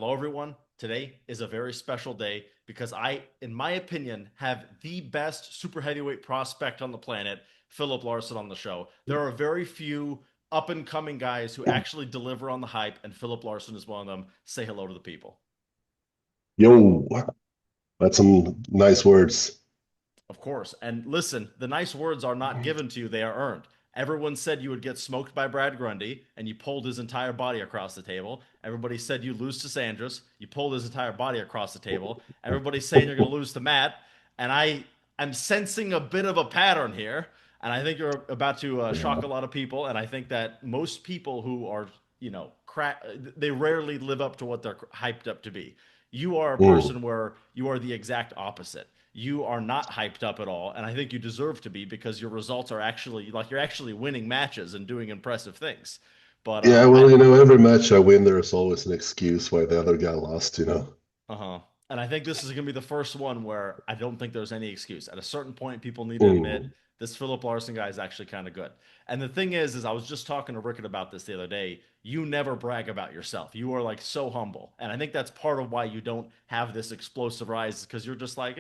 Hello, everyone. Today is a very special day because in my opinion, have the best super heavyweight prospect on the planet, Filip Larsson, on the show. There are very few up and coming guys who actually deliver on the hype, and Filip Larsson is one of them. Say hello to the people. Yo, that's some nice words. Of course. And listen, the nice words are not given to you, they are earned. Everyone said you would get smoked by Brad Grundy, and you pulled his entire body across the table. Everybody said you lose to Sandris. You pulled his entire body across the table. Everybody's saying you're going to lose to Matt. And I am sensing a bit of a pattern here. And I think you're about to shock Yeah. a lot of people. And I think that most people who are, they rarely live up to what they're hyped up to be. You are a Mm. person where you are the exact opposite. You are not hyped up at all, and I think you deserve to be because your results are actually like you're actually winning matches and doing impressive things. But Yeah, well, every match I win, there's always an excuse why the other guy lost. uh-huh. And I think this is going to be the first one where I don't think there's any excuse. At a certain point, people need to admit Mm. this Filip Larsson guy is actually kind of good. And the thing is I was just talking to Rickett about this the other day. You never brag about yourself. You are like so humble, and I think that's part of why you don't have this explosive rise because you're just like,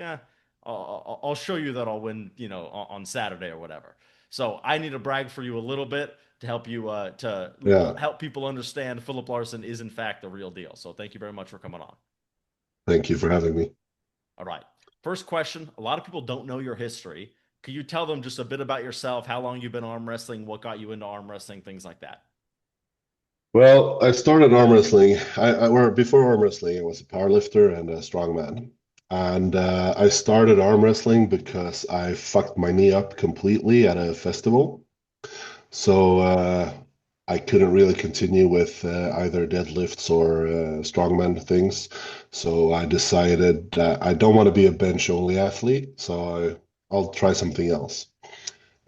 I'll show you that I'll win, on Saturday or whatever. So I need to brag for you a little bit to help you Yeah, help people understand Filip Larsson is in fact the real deal. So thank you very much for coming on. thank you for having me. All right. First question. A lot of people don't know your history. Could you tell them just a bit about yourself, how long you've been arm wrestling, what got you into arm wrestling, things like that? Well, I started arm wrestling. Or before arm wrestling, I was a powerlifter and a strongman. And I started arm wrestling because I fucked my knee up completely at a festival. So I couldn't really continue with either deadlifts or strongman things. So I decided that I don't want to be a bench only athlete. I'll try something else.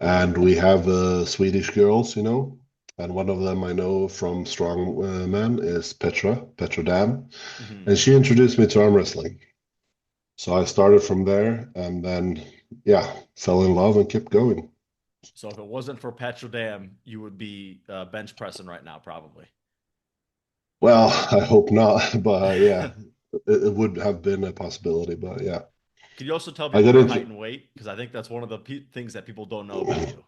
And we have Swedish girls, and one of them I know from Strongman is Petra Dam, Mm-hmm. and she introduced me to arm wrestling. So I started from there, and then yeah, fell in love and kept going. So if it wasn't for Petrodam, you would be bench pressing right now, probably. Well, I hope not, but yeah, it would have been a possibility. But yeah, Could you also tell I people got your height into. and weight? Because I think that's one of the things that people don't know about you.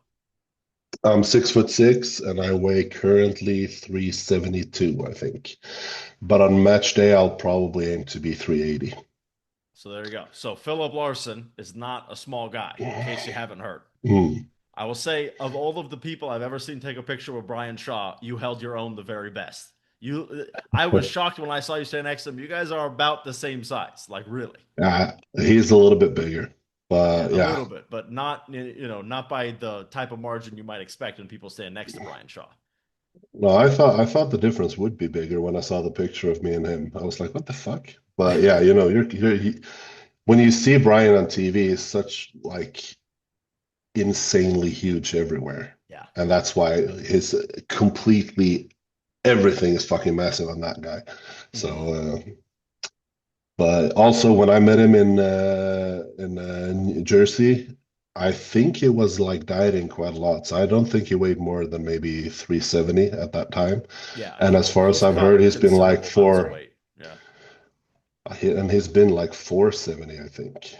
I'm 6'6" and I weigh currently 372, I think. But on match day, I'll probably aim to be 380. So there you go. So Philip Larson is not a small guy, in case you haven't heard. Mm. I will say, of all of the people I've ever seen take a picture with Brian Shaw, you held your own the very best. I was shocked when I saw you stand next to him. You guys are about the same size, like really. He's a little bit bigger, Yeah, but a yeah. little bit, but not not by the type of margin you might expect when people stand next to Brian Shaw. No, I thought the difference would be bigger when I saw the picture of me and him. I was like, what the fuck? But yeah, when you see Brian on TV, he's such like insanely huge everywhere. Yeah. And that's why his completely everything is fucking massive on that guy. So Hmm. but also when I met him in New Jersey, I think he was like dieting quite a lot. So I don't think he weighed more than maybe 370 at that time. Yeah, And as far as he's I've heard, cut he's been like considerable tons of four, weight. Yeah. and he's been like 470, I think,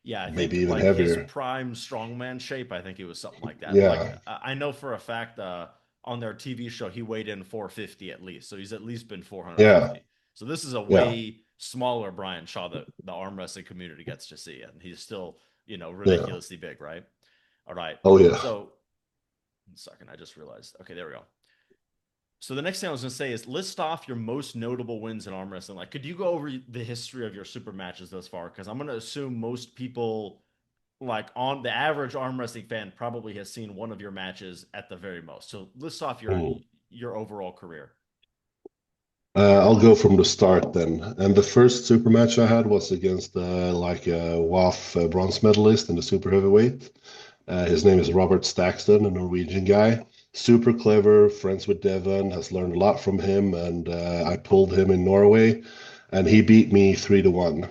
Yeah, I maybe think even like his heavier. prime strongman shape, I think it was something like that. Like Yeah, I know for a fact on their TV show he weighed in 450 at least. So he's at least been yeah, 450. So this is a yeah, way smaller Brian Shaw that the arm wrestling community gets to see, and he's still, yeah. ridiculously big, right? All right. Oh yeah. So, 1 second, I just realized. Okay, there we go. So the next thing I was going to say is list off your most notable wins in arm wrestling. Like, could you go over the history of your super matches thus far? Because I'm going to assume most people, like on the average arm wrestling fan, probably has seen one of your matches at the very most. So list off Mm. your overall career. I'll go from the start then. And the first super match I had was against like a WAF bronze medalist in the super heavyweight. His name is Robert Stakston, a Norwegian guy. Super clever, friends with Devon, has learned a lot from him, and I pulled him in Norway, and he beat me 3-1.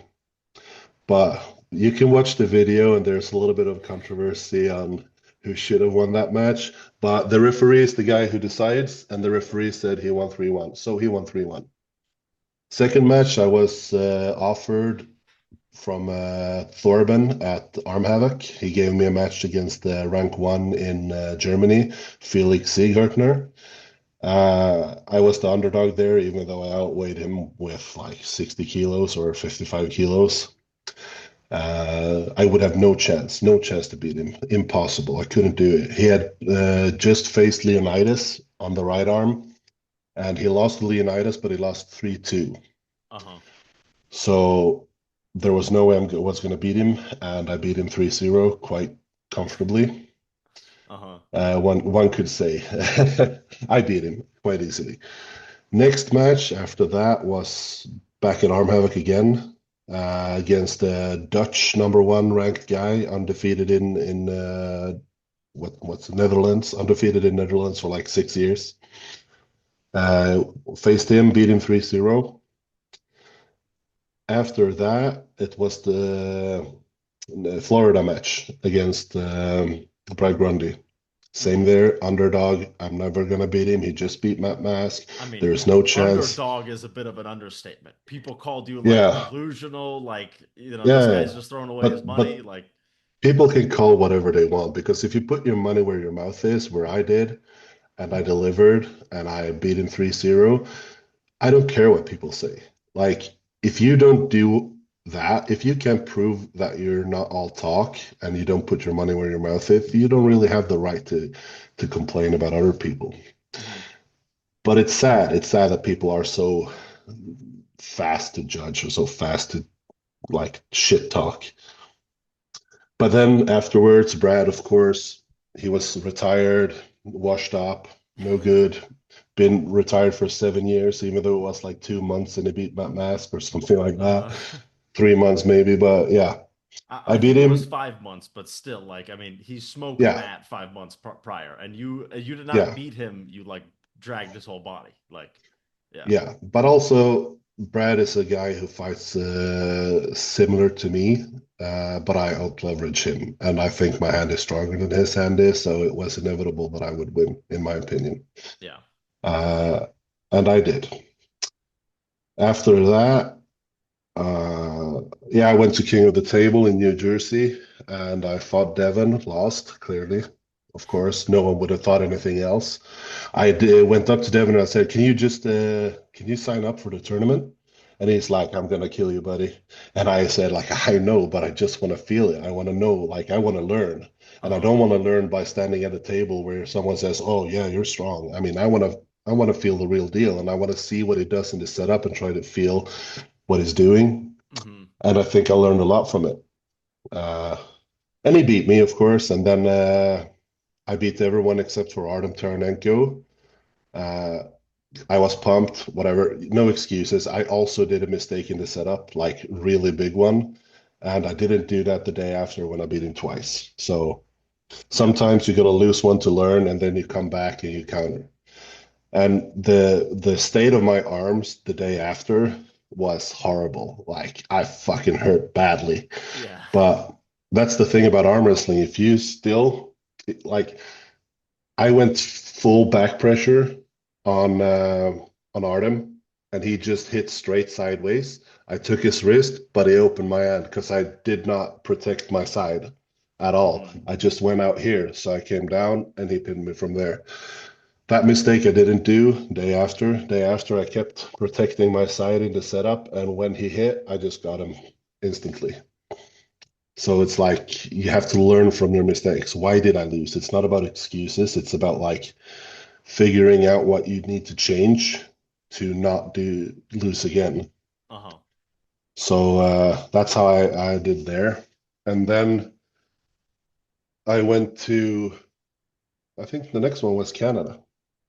But you can watch the video, and there's a little bit of controversy on who should have won that match. But the referee is the guy who decides, and the referee said he won 3-1, so he won 3-1. Second match, I was offered from Thorben at Arm Havoc. He gave me a match against rank one in Germany, Felix Siegertner. I was the underdog there, even though I outweighed him with like 60 kilos or 55 kilos. I would have no chance to beat him. Impossible. I couldn't do it. He had just faced Leonidas on the right arm, and he lost to Leonidas, but he lost 3-2. Uh-huh. So there was no way I was going to beat him, and I beat him 3-0 quite comfortably. Uh-huh. One could say I beat him quite easily. Next match after that was back at Arm Havoc again against a Dutch number one ranked guy, undefeated in what's Netherlands, undefeated in Netherlands for like 6 years. Uh, Faced him, beat him 3-0. After that, it was the Florida match against Brad Grundy. Same Hmm. there, underdog. I'm never gonna beat him. He just beat Matt Mask. I mean, There's no chance. underdog is a bit of an understatement. People called you like Yeah, delusional, like, this yeah. guy's just throwing away his But money. Like, people can call whatever they want because if you put your money where your mouth is, where I did, and I delivered, and I beat him 3-0, I don't care what people say. Like, if you don't do that, if you can't prove that you're not all talk and you don't put your money where your mouth is, you don't really have the right to complain about other people. mhm. But it's sad. It's sad that people are so fast to judge or so fast to like shit talk. But then afterwards, Brad, of course, he was retired, washed up, no good. Been retired for 7 years, even though it was like 2 months and he beat Matt Mask or something like that. Uh-huh. 3 months maybe, but yeah, I I beat think it was him. 5 months, but still, like, I mean, he smoked Yeah, Matt 5 months prior, and you did not yeah, beat him. You like dragged his whole body. Like, yeah, yeah. But also, Brad is a guy who fights similar to me, but I out leverage him, and I think my hand is stronger than his hand is, so it was inevitable that I would win, in my opinion. yeah. Uh, and I did. After that, uh, yeah, I went to King of the Table in New Jersey and I fought Devon, lost, clearly. Of course, no one would have thought anything else. Went up to Devon and I said, can you sign up for the tournament? And he's like, I'm gonna kill you, buddy. And I said, like, I know, but I just want to feel it. I want to know, like, I want to learn. And I Uh-huh. don't want to learn by standing at a table where someone says, oh, yeah, you're strong. I mean, I want to feel the real deal and I want to see what he does in the setup and try to feel what he's doing. Hmm. And I think I learned a lot from it. Uh, and he beat me, of course. And then I beat everyone except for Artem Taranenko. Uh, I was pumped, whatever, no excuses. I also did a mistake in the setup, like really big one. And I didn't do that the day after when I beat him twice. So Yeah. sometimes you got to lose one to learn, and then you come back and you counter. And the state of my arms the day after was horrible. Like I fucking hurt badly. Yeah. But that's the thing about arm wrestling. If you still like, I went full back pressure on Artem, and he just hit straight sideways. I took his wrist, but he opened my hand because I did not protect my side at all. Hmm. I just went out here, so I came down, and he pinned me from there. That mistake I didn't do day after. Day after, I kept protecting my side in the setup, and when he hit, I just got him instantly. So it's like you have to learn from your mistakes. Why did I lose? It's not about excuses. It's about like figuring out what you need to change to not do lose again. Uh-huh. So that's how I did there. And then I went to, I think the next one was Canada,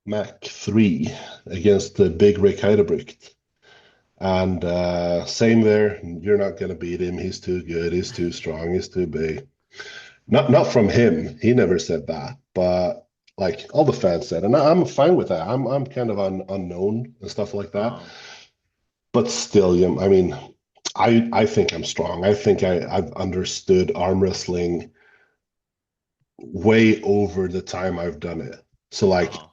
Mac 3 against the big Rick Heidebricht. And same there. You're not going to beat him. He's too good. He's too strong. He's too big. Not from him. He never said that. But like all the fans said, and I'm fine with that. I'm kind of unknown and stuff like that. Uh-huh. But still, I mean, I think I'm strong. I think I've understood arm wrestling way over the time I've done it. So like Uh-huh.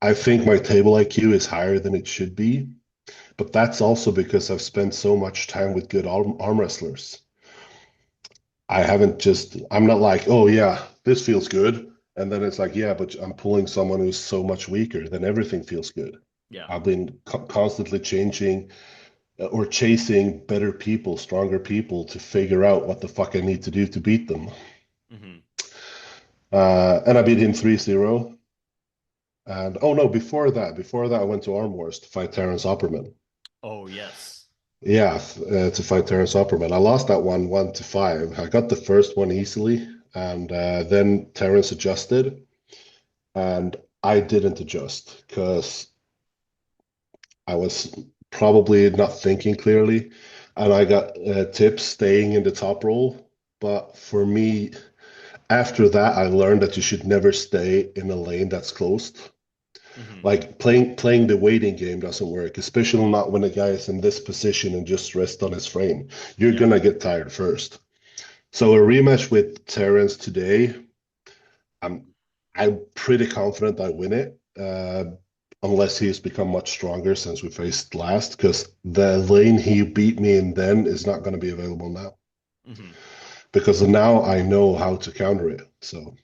I think my table IQ is higher than it should be. But that's also because I've spent so much time with good arm wrestlers. I'm not like, oh yeah, this feels good. And then it's like, yeah, but I'm pulling someone who's so much weaker, then everything feels good. Yeah. I've been constantly changing or chasing better people, stronger people to figure out what the fuck I need to do to beat them. Hmm. And I beat him 3-0. And oh no, before that, I went to Arm Wars to fight Terrence Opperman. Oh, yes. Yeah, to fight Terrence Opperman. I lost that one 1-5. I got the first one easily, and then Terrence adjusted, and I didn't adjust because I was probably not thinking clearly, and I got tips staying in the top roll. But for me, after that, I learned that you should never stay in a lane that's closed. Hmm. Like playing the waiting game doesn't work, especially not when a guy is in this position and just rest on his frame. You're Yeah. gonna get tired first. So a rematch with Terrence today, I'm I'm pretty confident I win it. Unless he's become much stronger since we faced last, because the lane he beat me in then is not going to be available now. Hmm. Because now I know how to counter it. So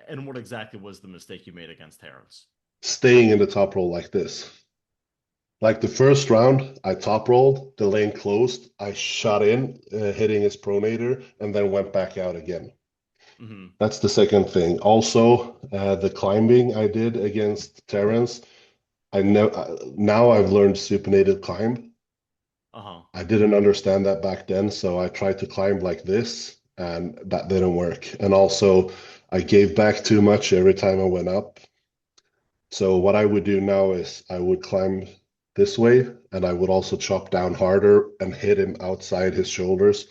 And what exactly was the mistake you made against Terrence? staying in the top roll like this. Like the first round, I top rolled, the lane closed, I shot in, hitting his pronator, and then went back out again. Hmm. That's the second thing. Also, the climbing I did against Terrence, I know now I've learned supinated climb. Uh-huh. I didn't understand that back then, so I tried to climb like this, and that didn't work. And also, I gave back too much every time I went up. So what I would do now is I would climb this way, and I would also chop down harder and hit him outside his shoulders.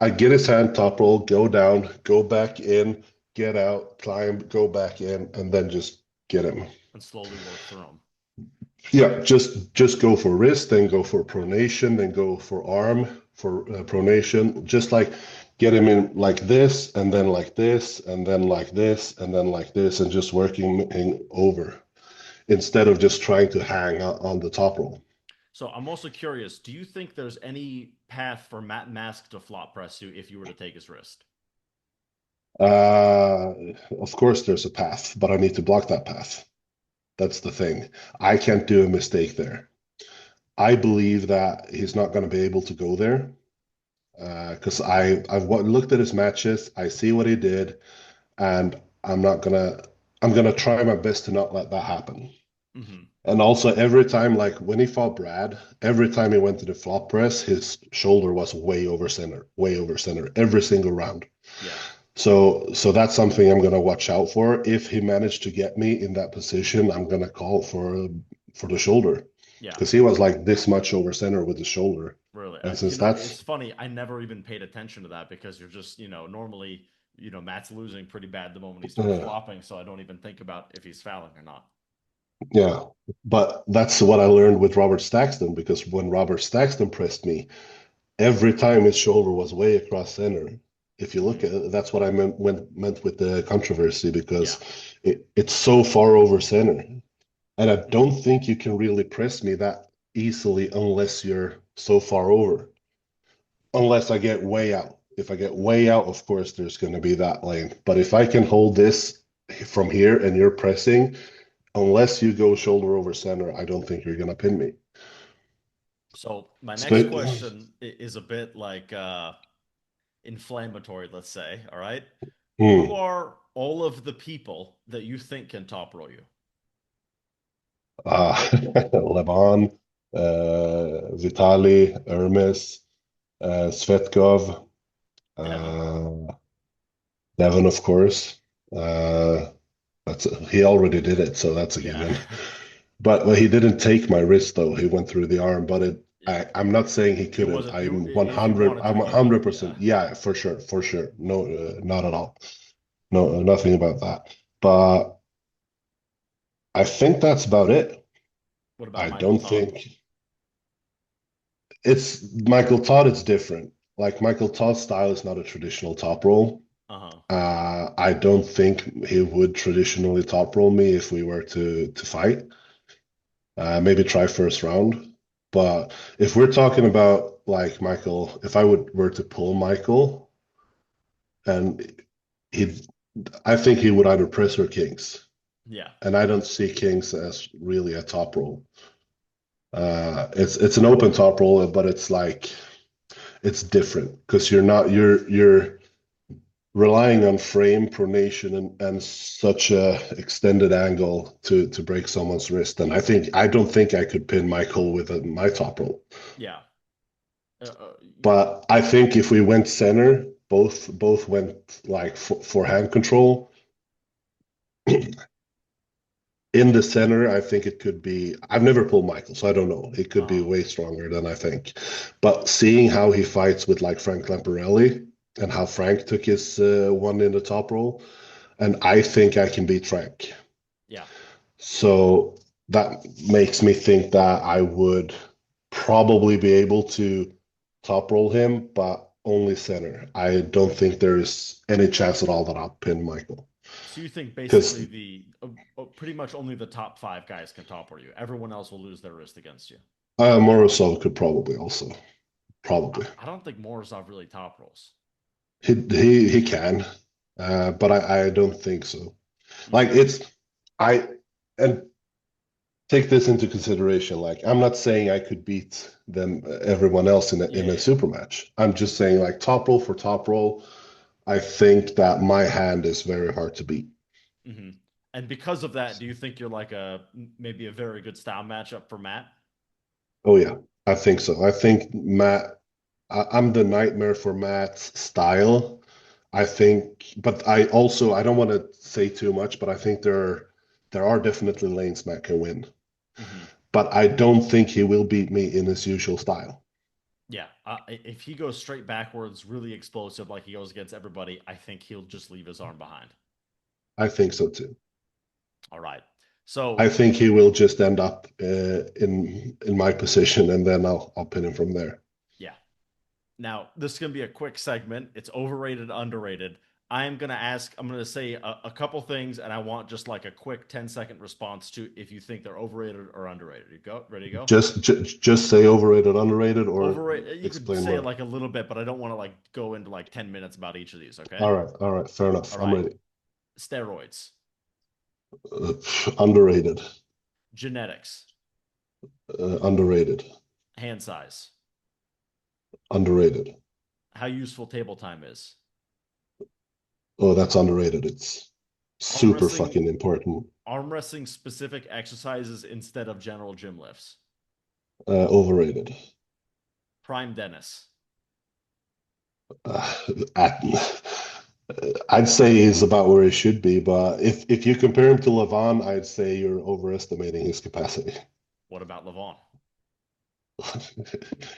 I get his hand top roll, go down, go back in, get out, climb, go back in, and then just get him. And slowly work through him. Yeah, just go for wrist, then go for pronation, then go for arm for pronation. Just like get him in like this, and then like this, and then like this, and then like this, and just working him over instead of just trying to hang on the top roll. So I'm also curious, do you think there's any path for Matt Mask to flop press you if you were to take his wrist? Uh, of course, there's a path, but I need to block that path. That's the thing. I can't do a mistake there. I believe that he's not going to be able to go there because I've looked at his matches. I see what he did, and I'm gonna try my best to not let that happen. Hmm. And also every time, like when he fought Brad, every time he went to the flop press, his shoulder was way over center, every single round. Yeah. So that's something I'm gonna watch out for. If he managed to get me in that position, I'm gonna call for the shoulder Yeah. because he was like this much over center with the shoulder. Really. And You since know, it's that's funny. I never even paid attention to that because you're just, normally, Matt's losing pretty bad the moment he starts uh, flopping, so I don't even think about if he's fouling or not. yeah, but that's what I learned with Robert Stackston because when Robert Stackston pressed me, every time his shoulder was way across center. If you look Hmm. at it, that's what I meant with the controversy Yeah. because it's so far over center. And I don't Hmm. think you can really press me that easily unless you're so far over. Unless I get way out. If I get way out, of course, there's going to be that lane. But if I can hold this from here and you're pressing, unless you go shoulder over center, I don't think you're going to pin me. So my next Spe- question is a bit like inflammatory, let's say. All right. Who hmm. are all of the people that you think can top roll you? Levan, Vitali, Hermes, Svetkov, Devin. uh, Devon, of course. Uh, he already did it, so that's a Yeah. given. But well, he didn't take my wrist though. He went through the arm, but I'm not saying he It couldn't. wasn't you I'm if you 100. wanted I'm to, you could. Yeah. 100%. Yeah, for sure, for sure. No, not at all. No, nothing about that. But I think that's about it. What about I Michael don't Todd? think it's Michael Todd. It's different. Like Michael Todd's style is not a traditional top roll. Uh-huh. I don't think he would traditionally top roll me if we were to fight. Maybe try first round. But if we're talking about like Michael, if I were to pull Michael, and he, I think he would either press or kings, Yeah. and I don't see kings as really a top roll. It's an open top roll, but it's like it's different because you're relying on frame pronation and such a extended angle to break someone's wrist. And I don't think I could pin Michael with my top roll. Yeah. Uh, uh, But I think if we went center, both went like for hand control. In the center, I think it could be. I've never pulled Michael, so I don't know. It could be uh, way stronger than I think. But seeing how he fights with like Frank Lamparelli and how Frank took his one in the top roll, and I think I can beat Frank. yeah. So that makes me think that I would probably be able to top roll him, but only center. I don't think there's any chance at all that I'll pin Michael. So you think basically Because pretty much only the top five guys can topple you. Everyone else will lose their wrist against you. Morozov could probably also. Probably. I don't think Morozov really top rolls. He can, but I don't think so. Like Mm, I and take this into consideration. Like I'm not saying I could beat them everyone else yeah, in a yeah, super match. I'm just saying like top roll for top roll. I think that my hand is very hard to beat. yeah. And because of that, do you think you're like maybe a very good style matchup for Matt? Oh yeah, I think so. I think Matt. I'm the nightmare for Matt's style. I think, but I don't want to say too much, but I think there are definitely lanes Matt can win. Hmm. But I don't think he will beat me in his usual style. Yeah, if he goes straight backwards, really explosive, like he goes against everybody, I think he'll just leave his arm behind. I think so too. All right. So I think he will just end up in my position, and then I'll pin him from there. yeah. Now, this is going to be a quick segment. It's overrated, underrated. I'm going to say a couple things, and I want just like a quick 10-second response to if you think they're overrated or underrated. You go? Ready to go? Just say overrated, underrated, or Overrated. You could explain say it more. like a little bit, but I don't want to like go into like 10 minutes about each of these. Okay. All right, fair enough. All I'm right. ready. Steroids, Uh, Underrated, genetics, underrated, hand size, underrated. how useful table time is, Oh, that's underrated. It's arm super wrestling, fucking important. arm wrestling specific exercises instead of general gym lifts, Overrated. prime Dennis. Uh, at, I'd say he's about where he should be, but if you compare him to Levon, I'd say you're overestimating his capacity. What about Levon?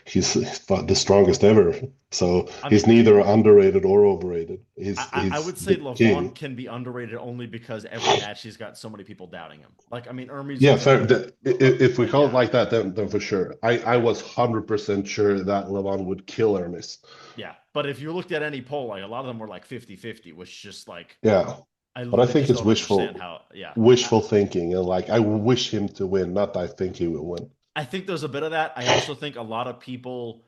He's the strongest ever, so I he's mean, neither underrated or overrated. I He's would say the Levon king. can be underrated only because every match he's got so many people doubting him. Like, I mean, Ermes Yeah, was fair. a, If we like, call it yeah, like that, then for sure. I was 100% sure that Levon would kill Hermes. yeah. But if you looked at any poll, like a lot of them were like 50-50, which just like, Yeah, I but I literally think just it's don't understand how, yeah. wishful thinking, and like I wish him to win, not that I think he will win. I think there's a bit of that. I also think a lot of people,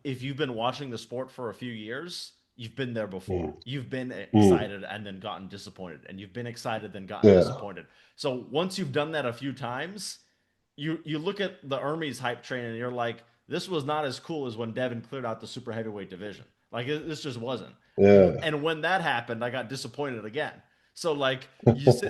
if you've been watching the sport for a few years, you've been there before. Mm, You've been mm, excited and then gotten disappointed, and you've been excited then gotten yeah, disappointed. So once you've done that a few times, you look at the Hermes hype train and you're like, this was not as cool as when Devin cleared out the super heavyweight division. Like this just wasn't. yeah. And when that happened, I got disappointed again. So like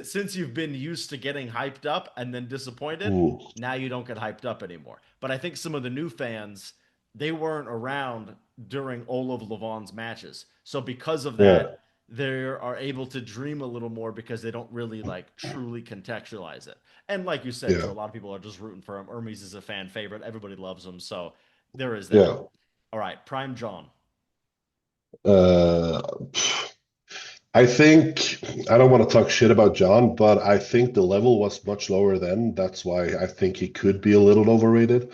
since you've been used to getting hyped up and then disappointed, Mm, now you don't get hyped up anymore. But I think some of the new fans, they weren't around during all of Levon's matches. So because of yeah, that, they are able to dream a little more because they don't really like truly contextualize it. And like you said, yeah, too, a lot of people are just rooting for him. Hermes is a fan favorite. Everybody loves him. So there is that. yeah. All right, Prime John. Uh, I think I don't want to talk shit about John, but I think the level was much lower then. That's why I think he could be a little overrated.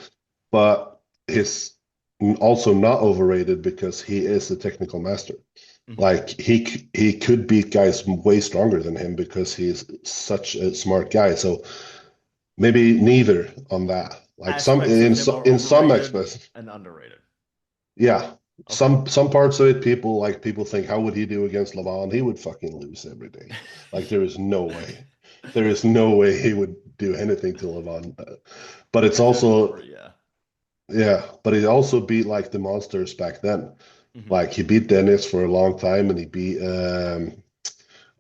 But he's also not overrated because he is a technical master. Mm-hmm. Like he could beat guys way stronger than him because he's such a smart guy. So maybe neither on that. Like Aspects of him are in some overrated aspects, and underrated. yeah. Okay. Some parts of it, people think, how would he do against Levon? He would fucking lose every day. Like there is no way. There is no way he would do anything to Levon. But it's If it also, were, yeah. yeah, but he also beat like the monsters back then. Hmm. Like he beat Dennis for a long time and he beat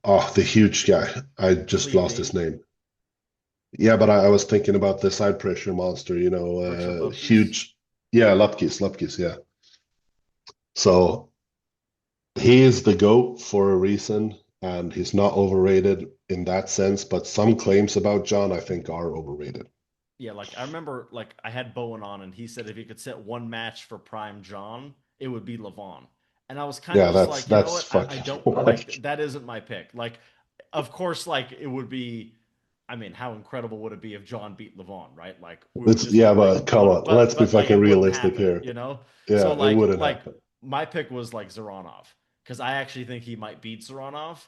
oh, the huge guy. I just Clean lost his knee, name. Yeah, but I was thinking about the side pressure monster, Richard Lupkes. huge. Yeah, Lapkis, yeah. So he is the GOAT for a reason, and he's not overrated in that sense. But some claims about John, I think, are overrated. Yeah, like I remember, like I had Bowen on, and he said if he could set one match for Prime John, it would be Levon. And I was kind of Yeah, just like, you know that's what? I fucking don't like like that. Isn't my pick. Like, of course, like it would be. I mean, how incredible would it be if John beat Levon, right? Like we would it's just yeah, be like, but come what? on, let's be Like fucking it wouldn't realistic happen, here. you know. So Yeah, it wouldn't like happen. my pick was like Zaranov because I actually think he might beat Zaranov,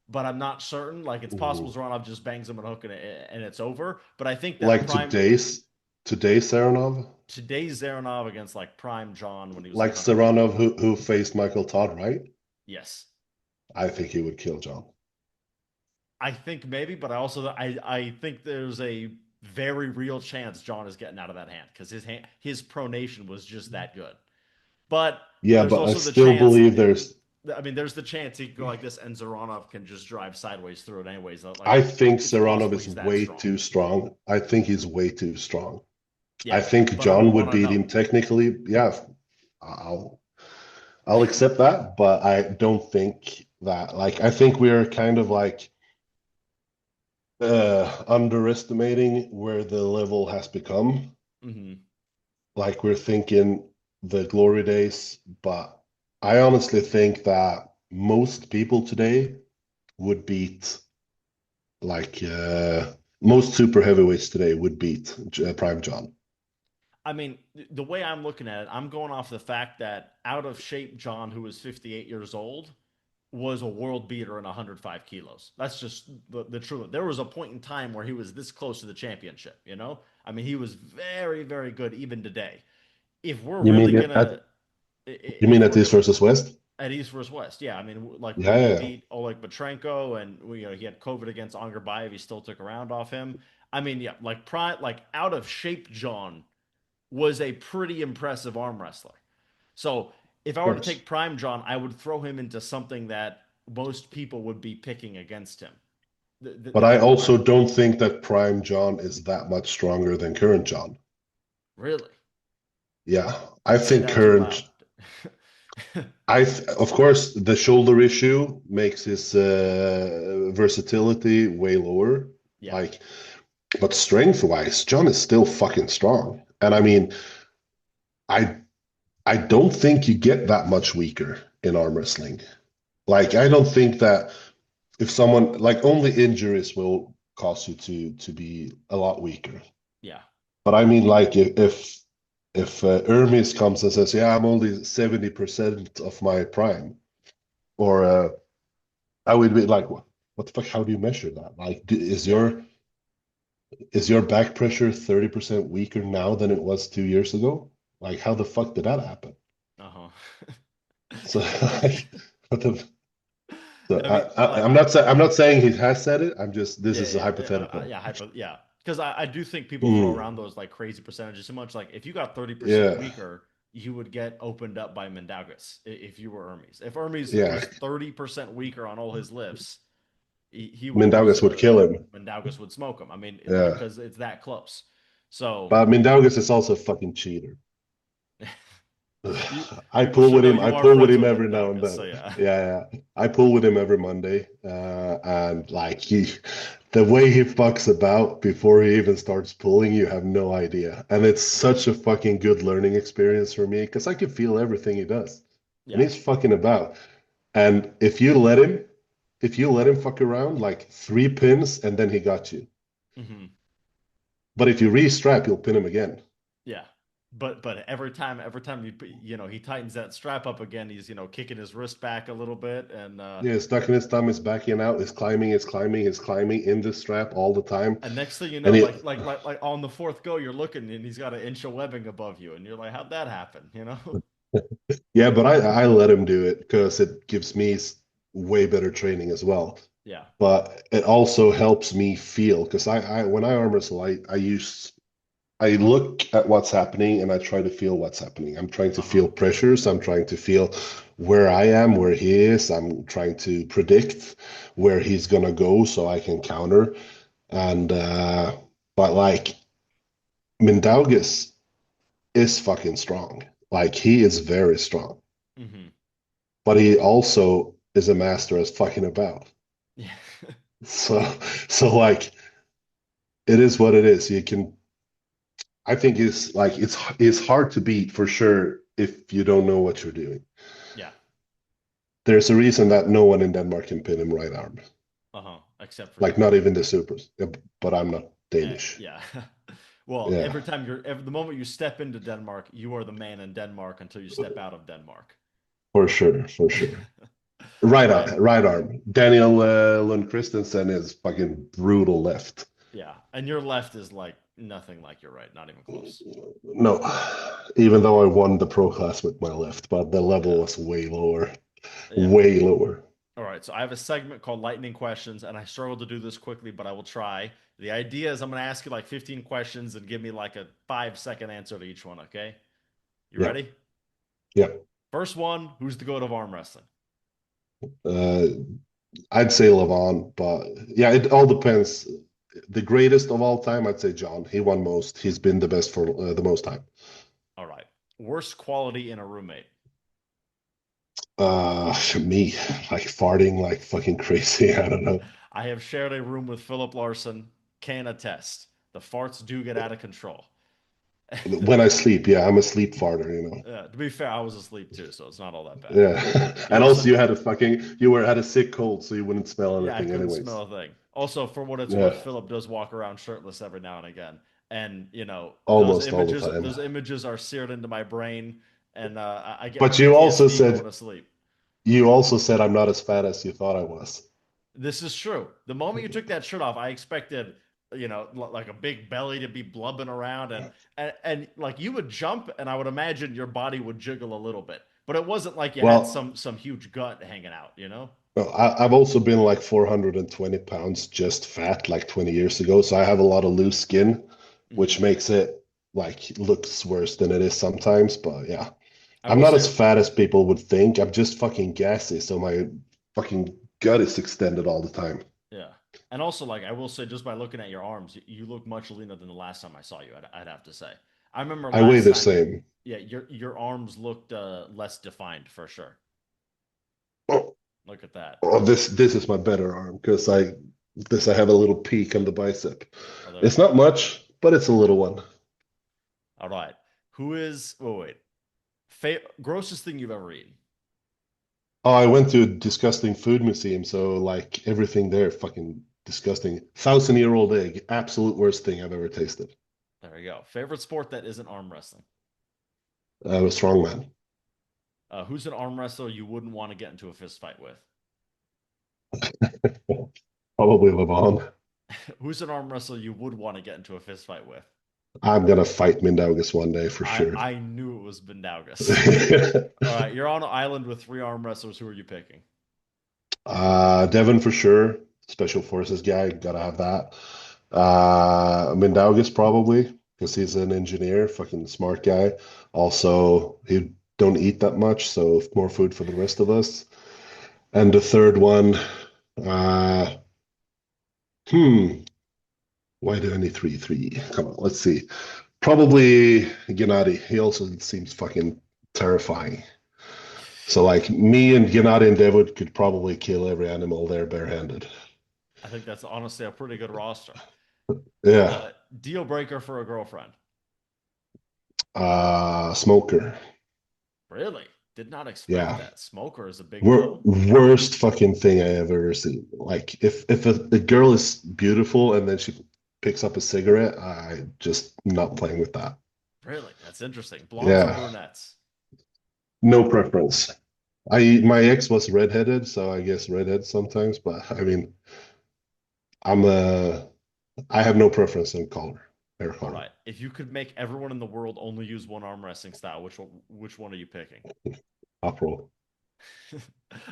but I'm not certain. Like it's possible Mhm. Zaranov just bangs him a hook and it's over. But I think that Like Prime today's Saranov, today's Zaranov against like Prime John when he was like like 150. Saranov who faced Michael Todd, right? Yes. I think he would kill John. I think maybe, but I think there's a very real chance John is getting out of that hand because his pronation was just that good. But Yeah, there's but I also the still chance. believe there's. I mean, there's the chance he could go like this, and Zaranov can just drive sideways through it anyways. Like I think it's Saranov possible is he's that way strong. too strong. I think he's way too strong. I Yeah, think but I John would would want to beat know. him technically. Yeah, I'll I'll accept that, but I don't think that. Like, I think we're kind of like underestimating where the level has become. Hmm. Like we're thinking the glory days, but I honestly think that most people today would beat like most super heavyweights today would beat Prime John. I mean, the way I'm looking at it, I'm going off the fact that out of shape John, who was 58 years old, was a world beater in 105 kilos. That's just the truth. There was a point in time where he was this close to the championship, you know? I mean, he was very, very good even today. If we're You really mean gonna, you if mean at we're East gonna, versus West? at East versus West, yeah. I mean, like Yeah, when he yeah, beat Oleg Petrenko and he had COVID against Angerbayev, he still took a round off him. I mean, yeah, like out of shape John was a pretty impressive arm wrestler. So if of I were to course. take Prime John, I would throw him into something that most people would be picking against him. But They I would also like don't think that Prime John is that much stronger than current John. really Yeah, I don't say think that too loud. current. Of course, the shoulder issue makes his versatility way lower. Yeah. Like, but strength-wise, John is still fucking strong. And I mean, I I don't think you get that much weaker in arm wrestling. Like, I don't think that if someone like only injuries will cause you to be a lot weaker. Yeah. But I mean, like if Hermes comes and says, "Yeah, I'm only 70% of my prime," or I would be like, "What the fuck? How do you measure that? Like, Yeah. is your back pressure 30% weaker now than it was 2 years ago? Like, how the fuck did that happen?" Uh-huh. So, like, what the, so I mean, like I'm not saying he has said it. I'm just this yeah, is a yeah, hypothetical. yeah, yeah. Because I do think people throw around Mm, those like crazy percentages so much. Like if you got 30% yeah, weaker, you would get opened up by Mindaugas if you were Hermes. If Hermes yeah. was 30% weaker on all his lifts, he would lose Mindaugas would to kill him. Mindaugas would smoke him. I mean, Yeah. because it's that close. So But Mindaugas is also a fucking cheater. you I people pull should with know him. I you are pull with friends him with every now and Mindaugas. So then. yeah, Yeah, yeah. I pull with him every Monday, and like the way he fucks about before he even starts pulling, you have no idea. And it's such a fucking good learning experience for me because I can feel everything he does, and yeah. he's fucking about. And if you let him fuck around, like three pins, and then he got you. Hmm. But if you re-strap, you'll pin him again. Yeah. But every time he tightens that strap up again, he's kicking his wrist back a little bit, Yeah, stuck in his thumb, is backing out, is climbing, is climbing, is climbing in the strap all the time. and next thing you And know, he, like on the fourth go, you're looking and he's got an inch of webbing above you, and you're like, how'd that happen? yeah, but I let him do it because it gives me way better training as well. Yeah. But it also helps me feel because I when I arm wrestle, I look at what's happening and I try to feel what's happening. I'm trying to Uh-huh. feel pressures. I'm trying to feel where I am, where he is. I'm trying to predict where he's gonna go so I can counter. And but like Mindaugas is fucking strong. Like he is very strong, Hmm. but he also is a master at fucking about. Yeah. So so like it is what it is. You can I think it's hard to beat for sure if you don't know what you're doing. Yeah. There's a reason that no one in Denmark can pin him right arm. Uh-huh. Except for Like you. not even the supers. Yeah, but I'm not Danish. Yeah. Well, Yeah, the moment you step into Denmark, you are the man in Denmark until you step out of Denmark. for sure, for sure. All right. Right arm. Daniel Lund Christensen is fucking brutal left. Yeah. And your left is like nothing like your right, not even close. No, even though I won the pro class with my left, but the level Yeah. was way lower, Yeah. way lower. All right. So I have a segment called Lightning Questions, and I struggle to do this quickly, but I will try. The idea is I'm going to ask you like 15 questions and give me like a 5-second answer to each one, okay? You Yeah, ready? yeah. First one, who's the goat of arm wrestling? Uh, I'd say Levon, but yeah, it all depends. The greatest of all time, I'd say John. He won most. He's been the best for the most time. All right. Worst quality in a roommate. Me, like farting like fucking crazy. I don't know. I have shared a room with Philip Larsson. Can attest. The farts do get out of control. When I sleep, yeah, I'm a sleep farter, you know. To be fair, I was asleep too, so it's not all that bad. Yeah. You And also, also you had a fucking you were had a sick cold, so you wouldn't smell yeah, I anything couldn't anyways. smell a thing. Also, for what it's worth, Yeah. Philip does walk around shirtless every now and again, and those Almost all the images, time. those images are seared into my brain, and I get But PTSD going to sleep. you also said I'm not as fat as you thought I was. This is true. The moment you took that shirt off, I expected, like a big belly to be blubbing around, and like you would jump, and I would imagine your body would jiggle a little bit, but it wasn't like you had Well, some huge gut hanging out. no, I've also been like 420 pounds just fat like 20 years ago. So I have a lot of loose skin, which Hmm. makes it like looks worse than it is sometimes. But yeah, I I'm will not say, as fat as people would think. I'm just fucking gassy. So my fucking gut is extended all the time. yeah, and also like I will say, just by looking at your arms, you look much leaner than the last time I saw you. I'd have to say. I remember I weigh last the time same. yeah, your arms looked less defined for sure. Oh, Look at that. oh, this is my better arm because I have a little peak on the bicep. Oh, there you It's go. not much, but it's a little one. All right. Who is? Oh wait. Grossest thing you've ever eaten. Oh, I went to a disgusting food museum, so like everything there, fucking disgusting. 1,000-year-old egg, absolute worst thing I've ever tasted. There you go. Favorite sport that isn't arm wrestling. I'm a strongman. Who's an arm wrestler you wouldn't want to get into a fist fight with? Probably Levon. Who's an arm wrestler you would want to get into a fist fight with? I'm gonna fight Mindaugas one day for sure. I knew it was Bendaugas. All right, you're on an island with three arm wrestlers. Who are you picking? Devon for sure. Special forces guy, gotta have that. Mindaugas probably because he's an engineer, fucking smart guy. Also, he don't eat that much, so more food for the rest of us. And the third one, uh, hmm, why do I need three? Three. Come on, let's see. Probably Gennady. He also seems fucking terrifying. So like me and Gennady and David could probably kill every animal there barehanded. I think that's honestly a pretty good roster. Yeah. Uh, Deal breaker for a girlfriend. Smoker. Really? Did not expect Yeah. that. Smoker is a big deal. Worst fucking thing I have ever seen. Like if a girl is beautiful and then she picks up a cigarette, I just not playing with that. Really? That's interesting. Blondes or Yeah, brunettes? no preference. My ex was redheaded, so I guess redhead sometimes. But I mean, I'm a I have no preference in color, hair All color. right. If you could make everyone in the world only use one arm wrestling style, which one are you picking? Afro.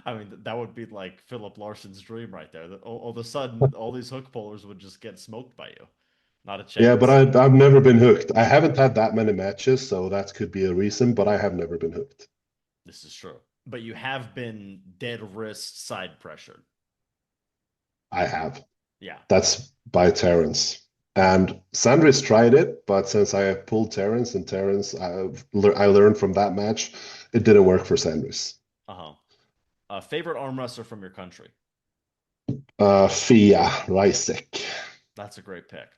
I mean, that would be like Philip Larsson's dream right there. That all of a sudden, all these hook pullers would just get smoked by you. Not a Yeah, but chance. I've never been hooked. I haven't had that many matches, so that could be a reason. But I have never been hooked. This is true. But you have been dead wrist side pressured. I have. Yeah. That's by Terrence. And Sandris tried it, but since I have pulled Terrence and Terrence, I learned from that match, it didn't work for Sandris. Uh-huh. Favorite arm wrestler from your country? Fia Rysek. That's a great pick.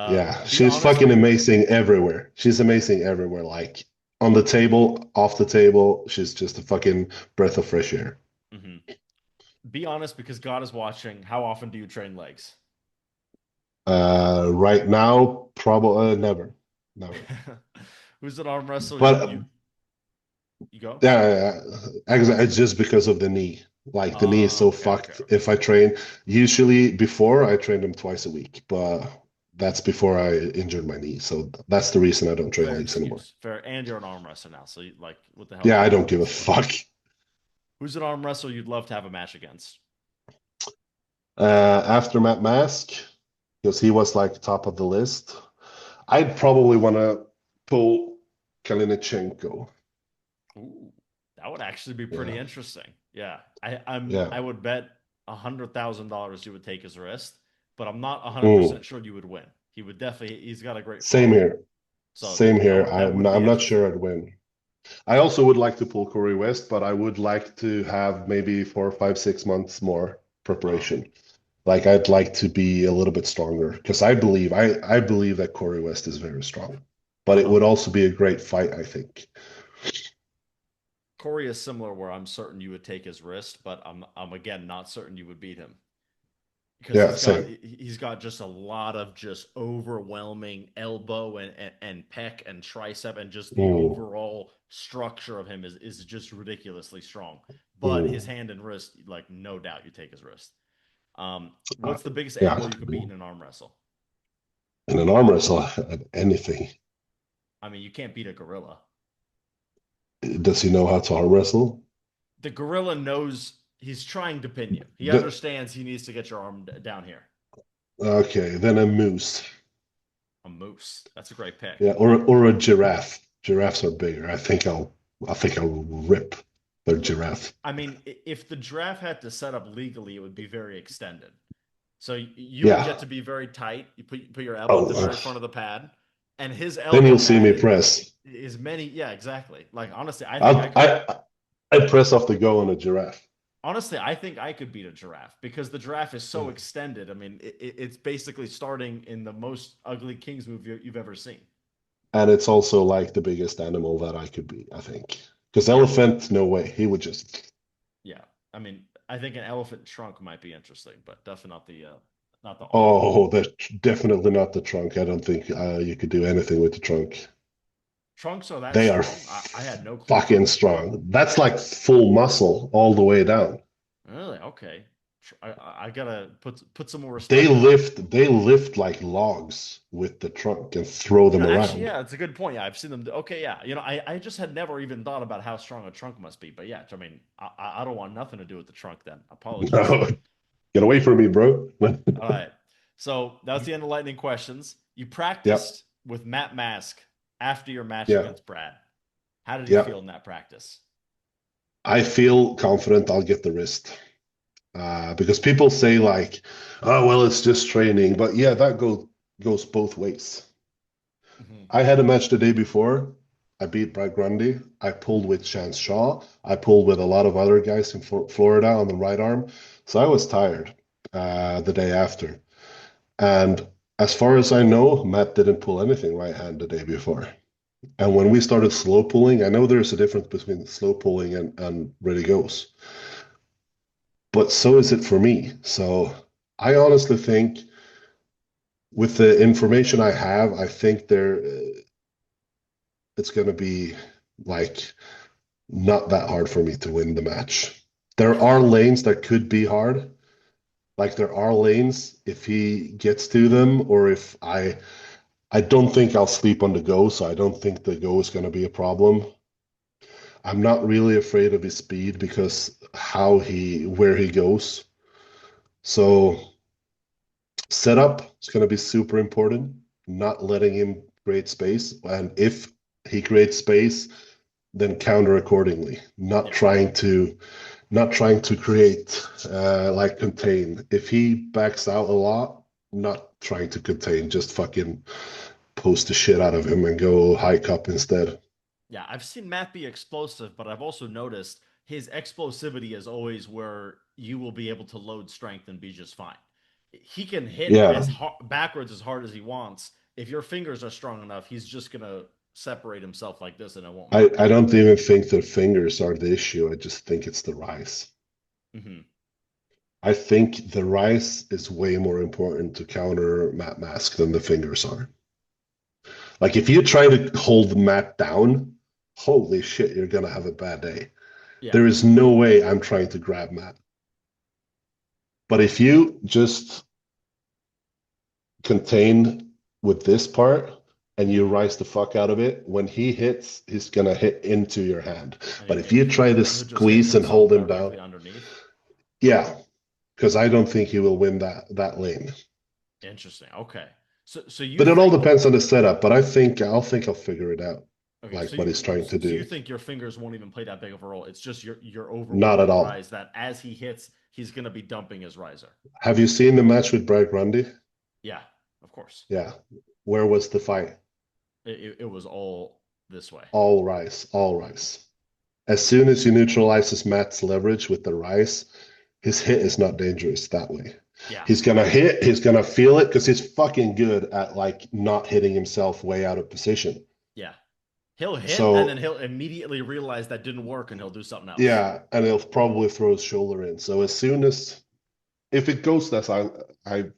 Yeah, Be she's honest. fucking amazing everywhere. She's amazing everywhere. Like on the table, off the table, she's just a fucking breath of fresh air. Mhm. Be honest because God is watching. How often do you train legs? Right now, probably never, never. Who's an arm wrestler But you go? yeah, it's just because of the knee. Like the knee is Oh, so okay, okay, fucked. okay. If I train, usually before I train them twice a week, but that's before I injured my knee. So that's the reason I don't train Fair legs anymore. excuse. Fair, and you're an arm wrestler now, so like, what the hell's Yeah, I wrong don't with give a this? fuck. Who's an arm wrestler you'd love to have a match against? After Matt Mask, because he was like top of the list, I'd probably want to pull Kalinichenko. Ooh, that would actually be pretty Yeah, interesting. Yeah, I yeah. would bet $100,000 you would take his wrist, but I'm not Mm. 100% sure you would win. He would definitely. He's got a great Same following, here. so Same here. that would be I'm not interesting. sure I'd win. I also would like to pull Corey West, but I would like to have maybe 4, 5, 6 months more Uh, preparation. Like I'd like to be a little bit stronger because I believe that Corey West is very strong, but it uh-huh. would also be a great fight, I think. Corey is similar, where I'm certain you would take his wrist, but I'm again not certain you would beat him because Yeah, he's got just a lot of just overwhelming elbow and pec and tricep, and just the mm, overall structure of him is just ridiculously strong. But his mm. hand and wrist, like, no doubt you take his wrist. What's the biggest Yeah. animal you could beat in an arm wrestle? In an arm wrestle, anything. I mean, you can't beat a gorilla. Does he know how to arm wrestle? The gorilla knows he's trying to pin you. He The, understands he needs to get your arm down here. okay, then a moose. A moose. That's a great pick. Yeah, or a giraffe. Giraffes are bigger. I think I'll rip the giraffe. I mean, if the draft had to set up legally, it would be very extended. So you would get Yeah. to be very tight. You put your elbow at Oh, the very front of the pad, and his then elbow you'll see me pad press. is many. Yeah, exactly. Like, honestly, I think I I'll, could. I I press off the go on a giraffe, Honestly, I think I could beat a giraffe because the giraffe is so extended. I mean, it's basically starting in the most ugly Kings move you've ever seen. and it's also like the biggest animal that I could be. I think because Yeah, elephant, no way, he would just. yeah. I mean, I think an elephant trunk might be interesting, but definitely not the arm. Oh, definitely not the trunk. I don't think you could do anything with the trunk. Trunks are that They are strong? I had no clue. fucking strong. That's like full muscle all the way down. Really? Okay. I gotta put some more respect on. They lift like logs with the trunk and throw them Actually, around. yeah, it's a good point. Yeah, I've seen them. Okay, yeah. I just had never even thought about how strong a trunk must be. But yeah, I mean, I don't want nothing to do with the trunk then. Apologies. No, get away from me, bro. All right. So that was the end of lightning questions. You Yep, practiced with Matt Mask after your match yeah, against Brad. How did you yeah. feel in that practice? I feel confident I'll get the wrist. Because people say like, oh well, it's just training, but yeah, that goes both ways. Hmm. I had a match the day before. I beat Brad Grundy. I pulled with Chance Shaw. I pulled with a lot of other guys in Florida on the right arm. So I was tired the day after. And as far as I know, Matt didn't pull anything right hand the day before. And when we started slow pulling, I know there's a difference between slow pulling and ready goes, but so is it for me. So I honestly think with the information I have, I think it's going to be like not that hard for me to win the match. There are lanes that could be hard. Like there are lanes if he gets to them, or if I don't think I'll sleep on the go, so I don't think the go is going to be a problem. I'm not really afraid of his speed because where he goes. So setup is going to be super important, not letting him create space. And if he creates space, then counter accordingly, Yeah. not trying to create like contain. If he backs out a lot, not trying to contain, just fucking post the shit out of him and go high cup instead. Yeah, I've seen Matt be explosive, but I've also noticed his explosivity is always where you will be able to load strength and be just fine. He can hit Yeah, as backwards as hard as he wants. If your fingers are strong enough, he's just gonna separate himself like this, and it won't matter. I don't even think the fingers are the issue. I just think it's the rise. Hmm. I think the rise is way more important to counter Matt Mask than the fingers are. Like if you try to hold Matt down, holy shit, you're gonna have a bad day. Yeah. There is no way I'm trying to grab Matt. But if you just contain with this part and you Hmm. rise the fuck out of it, when he hits, he's gonna hit into your hand. And But if you try to he'll just hit squeeze and himself hold him directly down, underneath. yeah, because I don't think he will win that lane. Interesting. Okay. So you But it all think depends on the setup. But I'll figure it out, okay, like what he's trying to so you do. think your fingers won't even play that big of a role. It's just your Not at overwhelming all. rise that as he hits, he's gonna be dumping his riser. Have you seen the match with Brad Grundy? Yeah, of course. Yeah. Where was the fight? It was all this way. All rise, all rise. As soon as you neutralizes Matt's leverage with the rise, his hit is not dangerous that way. Yeah, He's gonna hit, he's gonna feel it because he's fucking good at like not hitting himself way out of position. yeah. He'll hit and then So he'll immediately realize that didn't work and he'll do something else. yeah, and he'll probably throw his shoulder in. So as soon as if it goes as I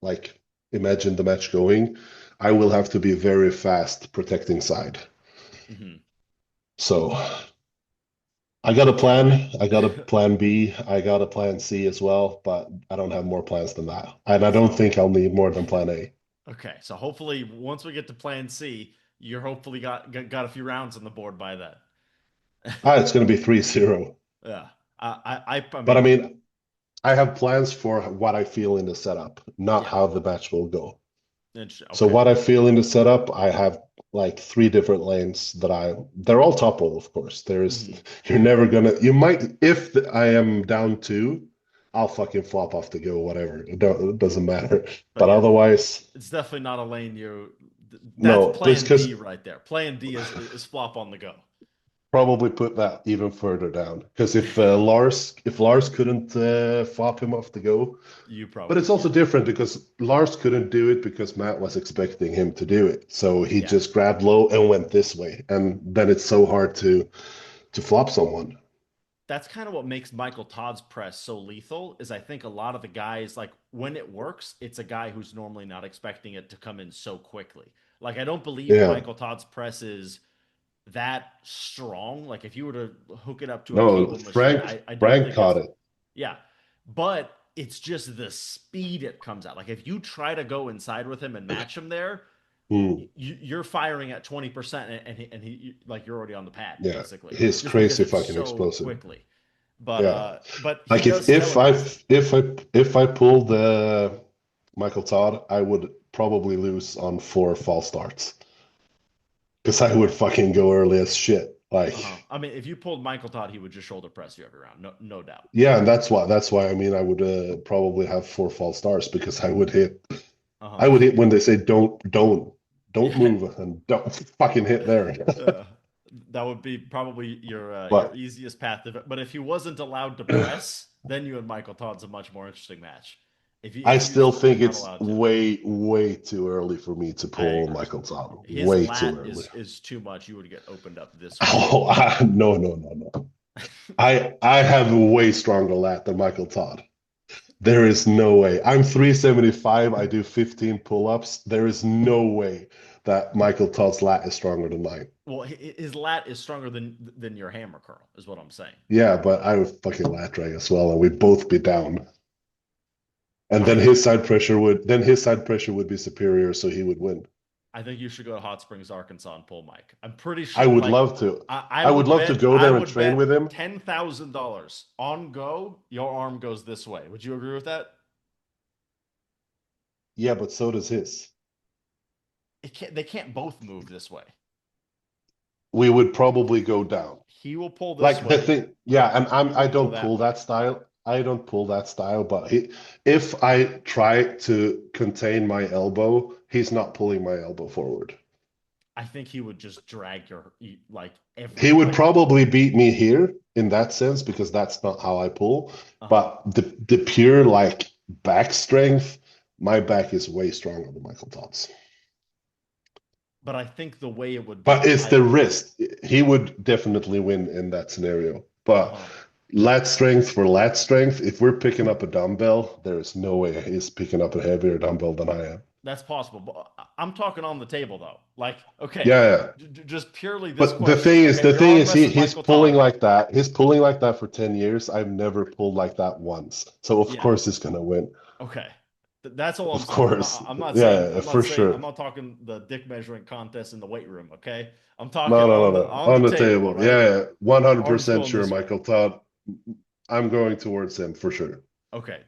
like imagine the match going, I will have to be very fast protecting side. Hmm. So I got a Yeah. plan. I got a plan B. I got a plan C as well, but I don't have more plans than that. And I don't So think I'll need more than plan A. okay. So hopefully once we get to plan C, you're hopefully got a few rounds on the board by then. It's going to be 3-0. Yeah. I But I mean, mean, I have plans for what I feel in the setup, not yeah. how the match will go. So Okay. what I feel in the setup, I have like three different lanes they're all topple, of course. Hmm. You're never gonna, you might, if I am down two, I'll fucking flop off to go, whatever. It doesn't matter. But But yeah, otherwise, it's definitely not a lane that's no, plan D because right there. Plan D is flop on the go. probably put that even further down. Because if Lars couldn't flop him off the go, You but probably it's also can't. different because Lars couldn't do it because Matt was expecting him to do it. So he Yeah. just grabbed low and went this way. And then it's so hard to flop someone. That's kind of what makes Michael Todd's press so lethal is I think a lot of the guys like when it works, it's a guy who's normally not expecting it to come in so quickly. Like I don't believe Yeah. Michael Todd's press is that strong. Like if you were to hook it up to a No, cable machine, I don't Frank think caught it's it. yeah. But it's just the speed it comes out. Like if you try to go inside with him and match him there, Hmm. you're firing at 20% and he like you're already on the pad Yeah. basically He's just because crazy it's fucking so explosive. quickly. Yeah. But he Like does telegraph it. if I pulled the Michael Todd, I would probably lose on 4 false starts. Because I would Okay. fucking go early as shit. Uh-huh. Like, I mean, if you pulled Michael Todd, he would just shoulder press you every round. No doubt. yeah, and that's why I mean I would probably have 4 false starts because I Uh-huh. would hit when they say don't Yeah. move and don't fucking hit there. Uh, that would be probably your But easiest path to, but if he wasn't allowed to press, then you and Michael Todd's a much more interesting match. I If still he's think not it's allowed to, way too early for me to I pull agree. Michael Todd. His Way too lat early. is too much. You would get opened up this quickly. Oh, no. I have a way stronger lat than Michael Todd. There is no way. I'm 375. I do 15 pull-ups. There is no way. that Michael Todd's lat is stronger than mine. Well, his lat is stronger than your hammer curl, is what I'm saying. Yeah, but I would fucking lat drag as well, and we'd both be down. And I then think his side pressure would be superior, so he would win. I think you should go to Hot Springs, Arkansas, and pull Mike. I'm pretty I sure. would Like, love to. I I would would love to bet go I there and would train bet with him. $10,000 on go. Your arm goes this way. Would you agree with that? Yeah, but so does his. It can't. They can't both move this way. We would probably go down. He will pull this Like the way. thing, yeah, and You I will pull don't that pull way. that style. I don't pull that style, but if I try to contain my elbow, he's not pulling my elbow forward. I think he would just drag your like He every would like. probably beat me here in that sense because that's not how I pull. Uh-huh. But the pure like back strength, my back is way stronger than Michael Todd's. But I think the way it would be But it's tight. the wrist. He would definitely win in that scenario. But Uh-huh. lat strength for lat strength, if we're picking up a dumbbell, there is no way he's picking up a heavier dumbbell than I am. That's possible. But I'm talking on the table though. Like, okay, Yeah, yeah. just purely this But the question. thing is, Okay, the you're thing arm is, wrestling he's Michael pulling Todd. like that. He's pulling like that for 10 years. I've never pulled like that once. So of Yeah. course he's gonna win. Okay. That's all I'm Of saying. course. I'm not saying Yeah, yeah, for I'm sure. not talking the dick measuring contest in the weight room, okay? I'm No, talking no, no, no. on On the the table, all table. right? Yeah, yeah. Arms 100% going sure, this way. Michael Todd. I'm going towards him for sure. Okay.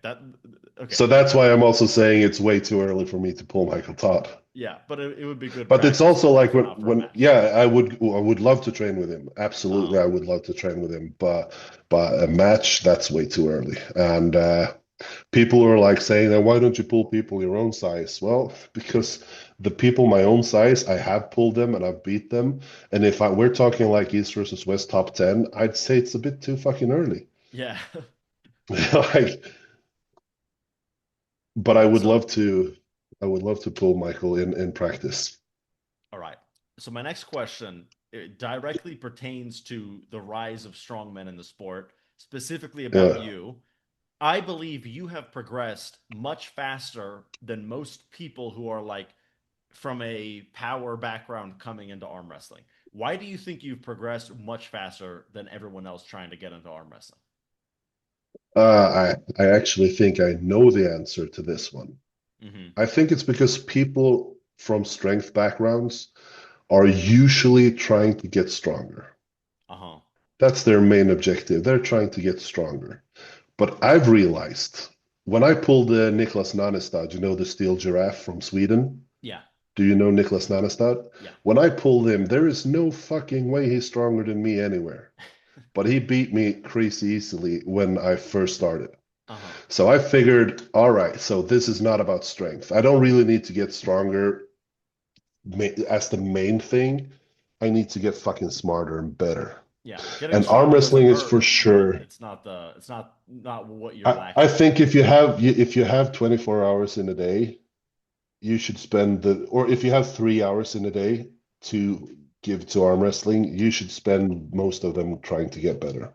Okay. So that's why I'm also saying it's way too early for me to pull Michael Todd. Yeah, but it would be good But it's practice, also but like definitely not for a when match. yeah, I would love to train with him. Absolutely, Uh-huh. I would love to train with him. But a match, that's way too early. And people are like saying, "Then why don't you pull people your own size?" Well, because the people my own size, I have pulled them and I've beat them. And if we're talking like East versus West top 10, I'd say it's a bit too fucking early. Yeah. Like, but All right. So, I would love to pull Michael in practice. all right. So my next question it directly pertains to the rise of strongmen in the sport, specifically about Yeah. you. I believe you have progressed much faster than most people who are like from a power background coming into arm wrestling. Why do you think you've progressed much faster than everyone else trying to get into arm wrestling? I actually think I know the answer to this one. Mm-hmm. I think it's because people from strength backgrounds are usually trying to get stronger. Uh-huh. That's their main objective. They're trying to get stronger. But I've realized when I pulled Niklas Nanestad, you know, the steel giraffe from Sweden. Yeah. Do you know Niklas Nanestad? Yeah. When I pulled him, there is no fucking way he's stronger than me anywhere. But he beat me crazy easily when I first started. Uh-huh. So I figured, all right, so this is not about strength. I don't really need to get stronger as the main thing. I need to get fucking smarter and better. Yeah. Getting And arm stronger doesn't wrestling is for hurt, but sure. it's not what you're I lacking. think if you have 24 hours in a day, you should spend or if you have 3 hours in a day to give to arm wrestling, you should spend most of them trying to get better,